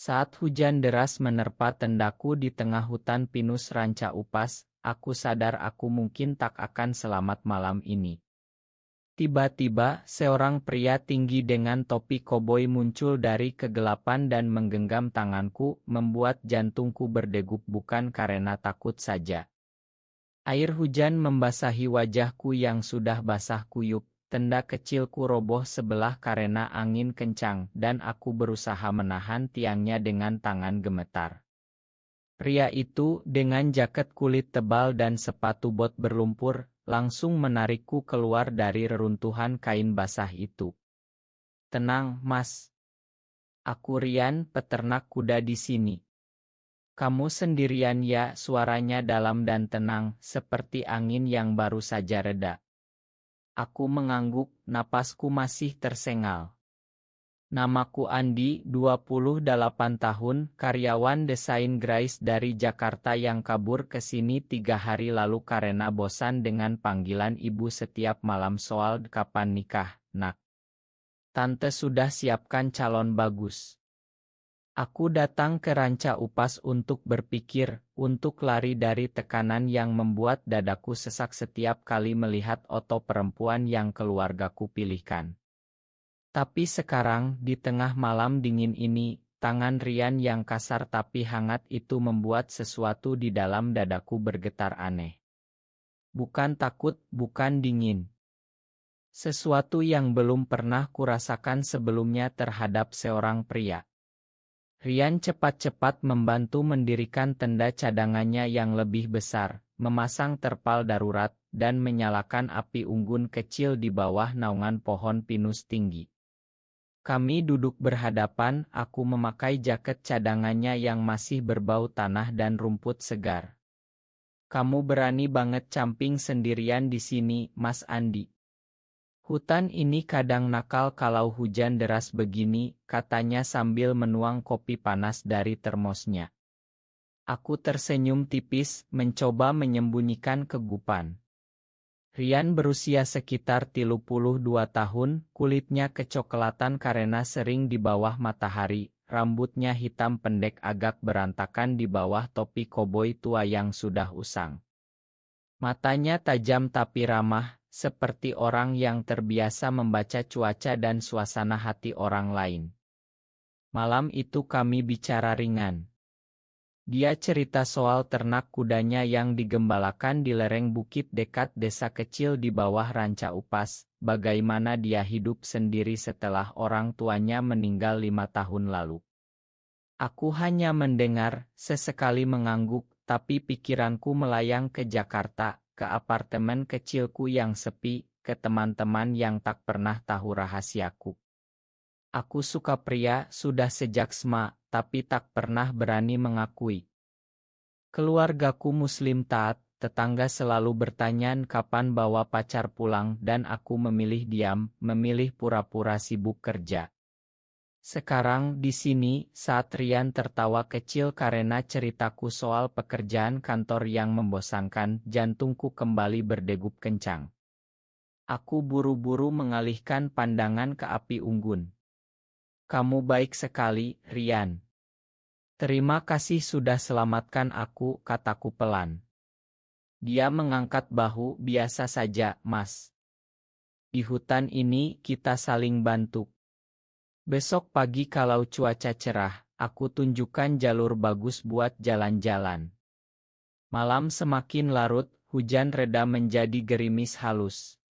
Saat hujan deras menerpa tendaku di tengah hutan pinus ranca upas, aku sadar aku mungkin tak akan selamat malam ini. Tiba-tiba, seorang pria tinggi dengan topi koboi muncul dari kegelapan dan menggenggam tanganku, membuat jantungku berdegup bukan karena takut saja. Air hujan membasahi wajahku yang sudah basah kuyup. Tenda kecilku roboh sebelah karena angin kencang dan aku berusaha menahan tiangnya dengan tangan gemetar. Pria itu, dengan jaket kulit tebal dan sepatu bot berlumpur, langsung menarikku keluar dari reruntuhan kain basah itu. "Tenang, Mas. Aku Rian, peternak kuda di sini." "Kamu sendirian ya?" Suaranya dalam dan tenang, seperti angin yang baru saja reda. Aku mengangguk, napasku masih tersengal. "Namaku Andi, 28 tahun, karyawan desain grafis dari Jakarta yang kabur ke sini 3 hari lalu karena bosan dengan panggilan ibu setiap malam soal kapan nikah, nak. Tante sudah siapkan calon bagus. Aku datang ke ranca upas untuk berpikir, untuk lari dari tekanan yang membuat dadaku sesak setiap kali melihat foto perempuan yang keluargaku pilihkan. Tapi sekarang, di tengah malam dingin ini, tangan Rian yang kasar tapi hangat itu membuat sesuatu di dalam dadaku bergetar aneh. Bukan takut, bukan dingin. Sesuatu yang belum pernah kurasakan sebelumnya terhadap seorang pria. Rian cepat-cepat membantu mendirikan tenda cadangannya yang lebih besar, memasang terpal darurat, dan menyalakan api unggun kecil di bawah naungan pohon pinus tinggi. Kami duduk berhadapan, aku memakai jaket cadangannya yang masih berbau tanah dan rumput segar. "Kamu berani banget camping sendirian di sini, Mas Andi. Hutan ini kadang nakal kalau hujan deras begini," katanya sambil menuang kopi panas dari termosnya. Aku tersenyum tipis, mencoba menyembunyikan kegupan. Rian berusia sekitar 32 tahun, kulitnya kecoklatan karena sering di bawah matahari, rambutnya hitam pendek agak berantakan di bawah topi koboi tua yang sudah usang. Matanya tajam tapi ramah, seperti orang yang terbiasa membaca cuaca dan suasana hati orang lain. Malam itu kami bicara ringan. Dia cerita soal ternak kudanya yang digembalakan di lereng bukit dekat desa kecil di bawah ranca upas, bagaimana dia hidup sendiri setelah orang tuanya meninggal 5 tahun lalu. Aku hanya mendengar, sesekali mengangguk, tapi pikiranku melayang ke Jakarta, ke apartemen kecilku yang sepi, ke teman-teman yang tak pernah tahu rahasiaku. Aku suka pria sudah sejak SMA, tapi tak pernah berani mengakui. Keluargaku Muslim taat, tetangga selalu bertanya kapan bawa pacar pulang dan aku memilih diam, memilih pura-pura sibuk kerja. Sekarang di sini, saat Rian tertawa kecil karena ceritaku soal pekerjaan kantor yang membosankan, jantungku kembali berdegup kencang. Aku buru-buru mengalihkan pandangan ke api unggun. "Kamu baik sekali, Rian. Terima kasih sudah selamatkan aku," kataku pelan. Dia mengangkat bahu. "Biasa saja, Mas. Di hutan ini kita saling bantu. Besok pagi kalau cuaca cerah, aku tunjukkan jalur bagus buat jalan-jalan." Malam semakin larut, hujan reda menjadi gerimis halus.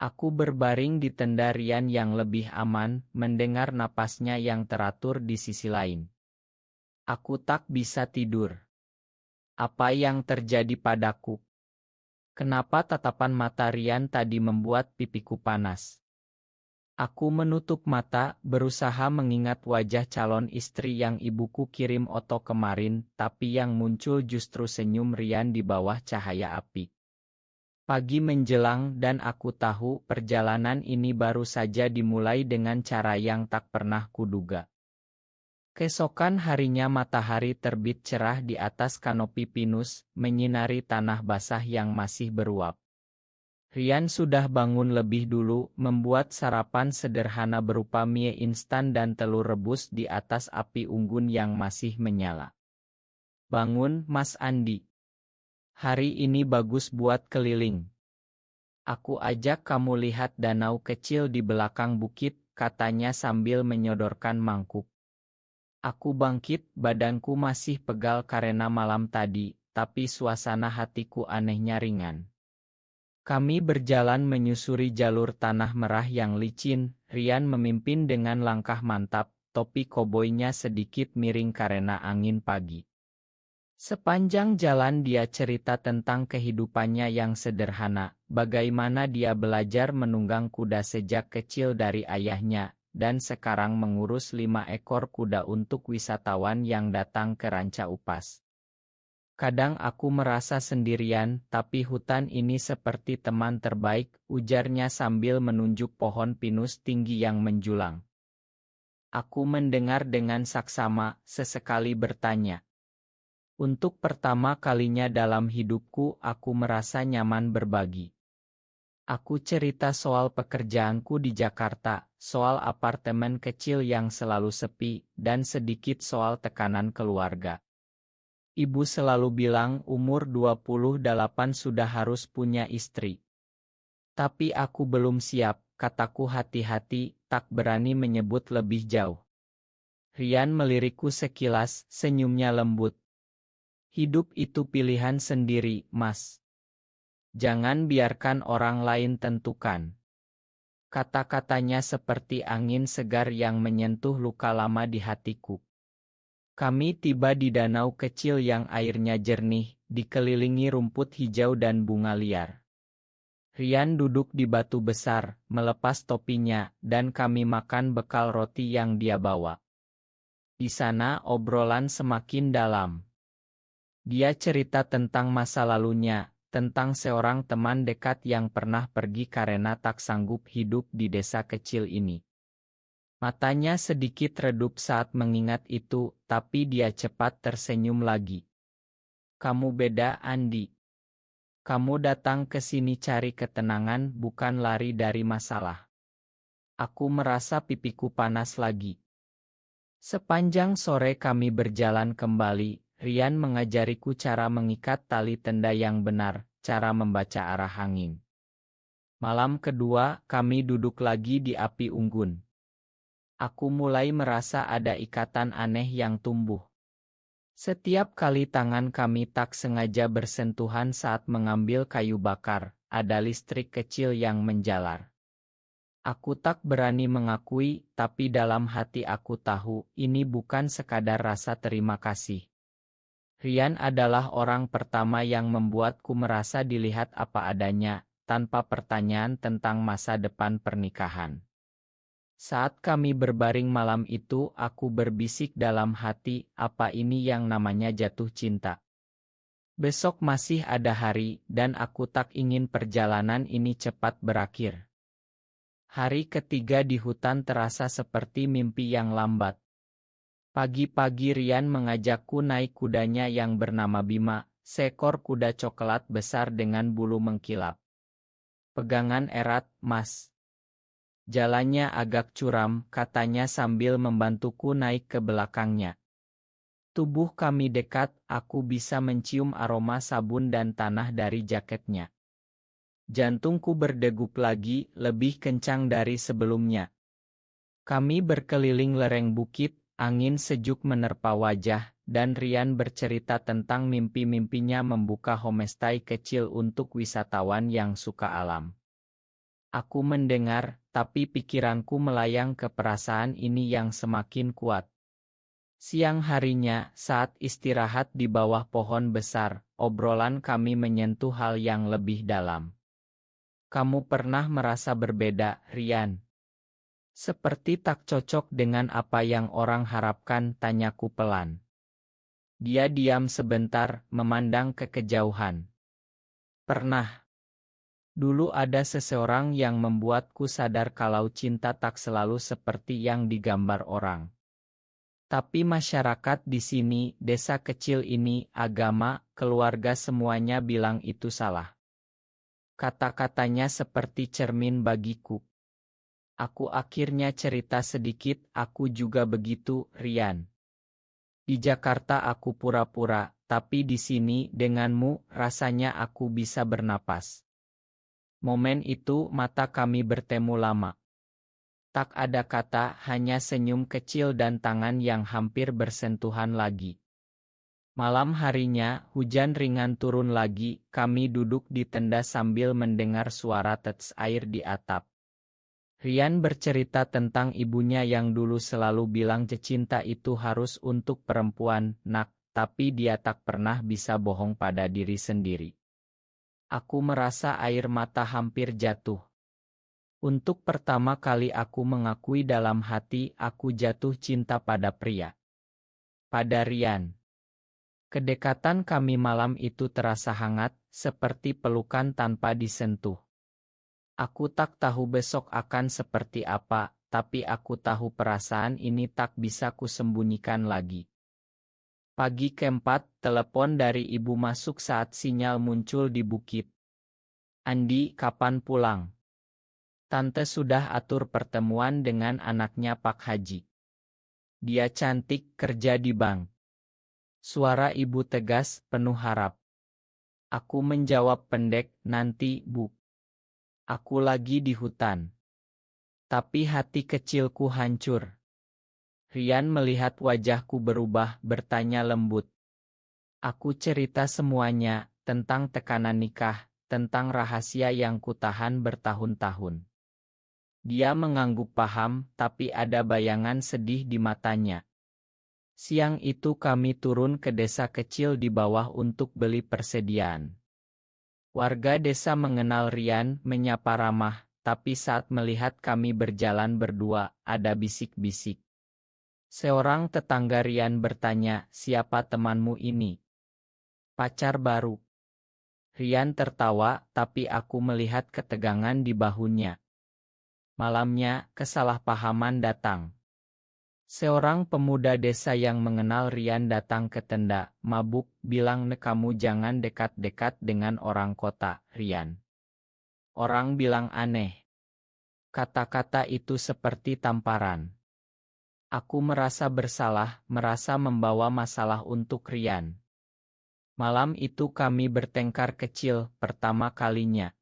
Aku berbaring di tenda Rian yang lebih aman, mendengar napasnya yang teratur di sisi lain. Aku tak bisa tidur. Apa yang terjadi padaku? Kenapa tatapan mata Rian tadi membuat pipiku panas? Aku menutup mata, berusaha mengingat wajah calon istri yang ibuku kirim foto kemarin, tapi yang muncul justru senyum Rian di bawah cahaya api. Pagi menjelang dan aku tahu perjalanan ini baru saja dimulai dengan cara yang tak pernah kuduga. Keesokan harinya matahari terbit cerah di atas kanopi pinus, menyinari tanah basah yang masih beruap. Rian sudah bangun lebih dulu, membuat sarapan sederhana berupa mie instan dan telur rebus di atas api unggun yang masih menyala. Bangun, Mas Andi. Hari ini bagus buat keliling. Aku ajak kamu lihat danau kecil di belakang bukit, katanya sambil menyodorkan mangkuk. Aku bangkit, badanku masih pegal karena malam tadi, tapi suasana hatiku anehnya ringan. Kami berjalan menyusuri jalur tanah merah yang licin. Rian memimpin dengan langkah mantap, topi koboynya sedikit miring karena angin pagi. Sepanjang jalan dia cerita tentang kehidupannya yang sederhana, bagaimana dia belajar menunggang kuda sejak kecil dari ayahnya, dan sekarang mengurus 5 ekor kuda untuk wisatawan yang datang ke Ranca Upas. Kadang aku merasa sendirian, tapi hutan ini seperti teman terbaik, ujarnya sambil menunjuk pohon pinus tinggi yang menjulang. Aku mendengar dengan saksama, sesekali bertanya. Untuk pertama kalinya dalam hidupku, aku merasa nyaman berbagi. Aku cerita soal pekerjaanku di Jakarta, soal apartemen kecil yang selalu sepi, dan sedikit soal tekanan keluarga. Ibu selalu bilang umur 28 sudah harus punya istri. Tapi aku belum siap, kataku hati-hati, tak berani menyebut lebih jauh. Rian melirikku sekilas, senyumnya lembut. Hidup itu pilihan sendiri, Mas. Jangan biarkan orang lain tentukan. Kata-katanya seperti angin segar yang menyentuh luka lama di hatiku. Kami tiba di danau kecil yang airnya jernih, dikelilingi rumput hijau dan bunga liar. Rian duduk di batu besar, melepas topinya, dan kami makan bekal roti yang dia bawa. Di sana obrolan semakin dalam. Dia cerita tentang masa lalunya, tentang seorang teman dekat yang pernah pergi karena tak sanggup hidup di desa kecil ini. Matanya sedikit redup saat mengingat itu, tapi dia cepat tersenyum lagi. Kamu beda, Andi. Kamu datang ke sini cari ketenangan, bukan lari dari masalah. Aku merasa pipiku panas lagi. Sepanjang sore kami berjalan kembali, Rian mengajariku cara mengikat tali tenda yang benar, cara membaca arah angin. Malam kedua, kami duduk lagi di api unggun. Aku mulai merasa ada ikatan aneh yang tumbuh. Setiap kali tangan kami tak sengaja bersentuhan saat mengambil kayu bakar, ada listrik kecil yang menjalar. Aku tak berani mengakui, tapi dalam hati aku tahu, ini bukan sekadar rasa terima kasih. Rian adalah orang pertama yang membuatku merasa dilihat apa adanya, tanpa pertanyaan tentang masa depan pernikahan. Saat kami berbaring malam itu, aku berbisik dalam hati, apa ini yang namanya jatuh cinta? Besok masih ada hari, dan aku tak ingin perjalanan ini cepat berakhir. Hari ketiga di hutan terasa seperti mimpi yang lambat. Pagi-pagi Rian mengajakku naik kudanya yang bernama Bima, seekor kuda coklat besar dengan bulu mengkilap. Pegangan erat, Mas. Jalannya agak curam, katanya sambil membantuku naik ke belakangnya. Tubuh kami dekat, aku bisa mencium aroma sabun dan tanah dari jaketnya. Jantungku berdegup lagi, lebih kencang dari sebelumnya. Kami berkeliling lereng bukit, angin sejuk menerpa wajah, dan Rian bercerita tentang mimpi-mimpinya membuka homestay kecil untuk wisatawan yang suka alam. Aku mendengar, tapi pikiranku melayang ke perasaan ini yang semakin kuat. Siang harinya, saat istirahat di bawah pohon besar, obrolan kami menyentuh hal yang lebih dalam. Kamu pernah merasa berbeda, Rian? Seperti tak cocok dengan apa yang orang harapkan, tanyaku pelan. Dia diam sebentar, memandang ke kejauhan. Pernah. Dulu ada seseorang yang membuatku sadar kalau cinta tak selalu seperti yang digambar orang. Tapi masyarakat di sini, desa kecil ini, agama, keluarga semuanya bilang itu salah. Kata-katanya seperti cermin bagiku. Aku akhirnya cerita sedikit, aku juga begitu, Rian. Di Jakarta aku pura-pura, tapi di sini denganmu rasanya aku bisa bernapas. Momen itu mata kami bertemu lama. Tak ada kata, hanya senyum kecil dan tangan yang hampir bersentuhan lagi. Malam harinya, hujan ringan turun lagi, kami duduk di tenda sambil mendengar suara tetes air di atap. Rian bercerita tentang ibunya yang dulu selalu bilang cinta itu harus untuk perempuan, nak, tapi dia tak pernah bisa bohong pada diri sendiri. Aku merasa air mata hampir jatuh. Untuk pertama kali aku mengakui dalam hati aku jatuh cinta pada pria. Pada Rian. Kedekatan kami malam itu terasa hangat, seperti pelukan tanpa disentuh. Aku tak tahu besok akan seperti apa, tapi aku tahu perasaan ini tak bisa kusembunyikan lagi. Pagi keempat, telepon dari ibu masuk saat sinyal muncul di bukit. Andi, kapan pulang? Tante sudah atur pertemuan dengan anaknya Pak Haji. Dia cantik, kerja di bank. Suara ibu tegas, penuh harap. Aku menjawab pendek, nanti, Bu. Aku lagi di hutan. Tapi hati kecilku hancur. Rian melihat wajahku berubah, bertanya lembut. Aku cerita semuanya, tentang tekanan nikah, tentang rahasia yang kutahan bertahun-tahun. Dia mengangguk paham, tapi ada bayangan sedih di matanya. Siang itu kami turun ke desa kecil di bawah untuk beli persediaan. Warga desa mengenal Rian, menyapa ramah, tapi saat melihat kami berjalan berdua, ada bisik-bisik. Seorang tetangga Rian bertanya, siapa temanmu ini? Pacar baru. Rian tertawa, tapi aku melihat ketegangan di bahunya. Malamnya, kesalahpahaman datang. Seorang pemuda desa yang mengenal Rian datang ke tenda, mabuk, bilang kamu jangan dekat-dekat dengan orang kota, Rian. Orang bilang aneh. Kata-kata itu seperti tamparan. Aku merasa bersalah, merasa membawa masalah untuk Rian. Malam itu kami bertengkar kecil, pertama kalinya.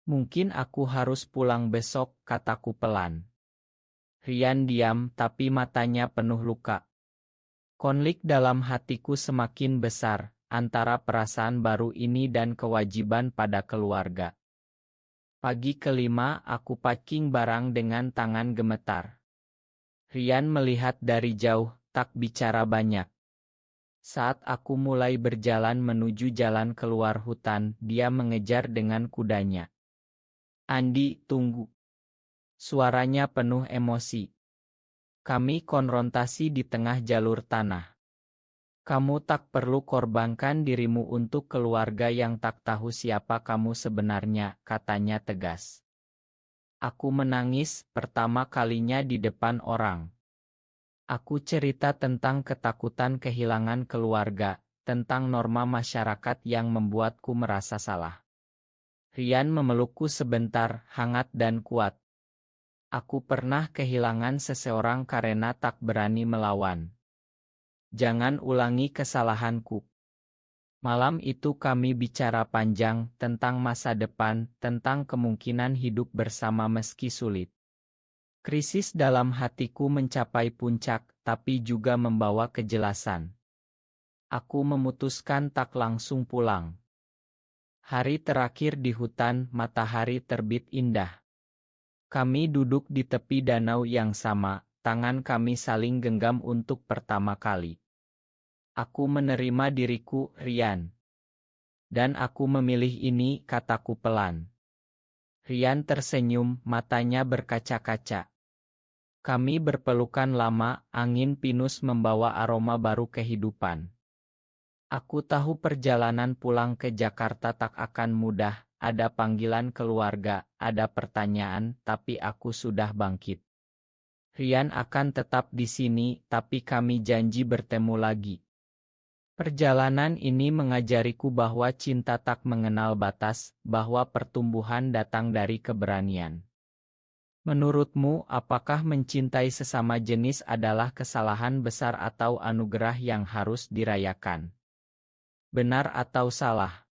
Mungkin aku harus pulang besok, kataku pelan. Rian diam, tapi matanya penuh luka. Konflik dalam hatiku semakin besar, antara perasaan baru ini dan kewajiban pada keluarga. Pagi kelima, aku packing barang dengan tangan gemetar. Rian melihat dari jauh, tak bicara banyak. Saat aku mulai berjalan menuju jalan keluar hutan, dia mengejar dengan kudanya. Andi, tunggu. Suaranya penuh emosi. Kami konfrontasi di tengah jalur tanah. Kamu tak perlu korbankan dirimu untuk keluarga yang tak tahu siapa kamu sebenarnya, katanya tegas. Aku menangis, pertama kalinya di depan orang. Aku cerita tentang ketakutan kehilangan keluarga, tentang norma masyarakat yang membuatku merasa salah. Rian memelukku sebentar, hangat dan kuat. Aku pernah kehilangan seseorang karena tak berani melawan. Jangan ulangi kesalahanku. Malam itu kami bicara panjang tentang masa depan, tentang kemungkinan hidup bersama meski sulit. Krisis dalam hatiku mencapai puncak, tapi juga membawa kejelasan. Aku memutuskan tak langsung pulang. Hari terakhir di hutan, matahari terbit indah. Kami duduk di tepi danau yang sama, tangan kami saling genggam untuk pertama kali. Aku menerima diriku, Rian. Dan aku memilih ini, kataku pelan. Rian tersenyum, matanya berkaca-kaca. Kami berpelukan lama, angin pinus membawa aroma baru kehidupan. Aku tahu perjalanan pulang ke Jakarta tak akan mudah, ada panggilan keluarga, ada pertanyaan, tapi aku sudah bangkit. Rian akan tetap di sini, tapi kami janji bertemu lagi. Perjalanan ini mengajariku bahwa cinta tak mengenal batas, bahwa pertumbuhan datang dari keberanian. Menurutmu, apakah mencintai sesama jenis adalah kesalahan besar atau anugerah yang harus dirayakan? Benar atau salah?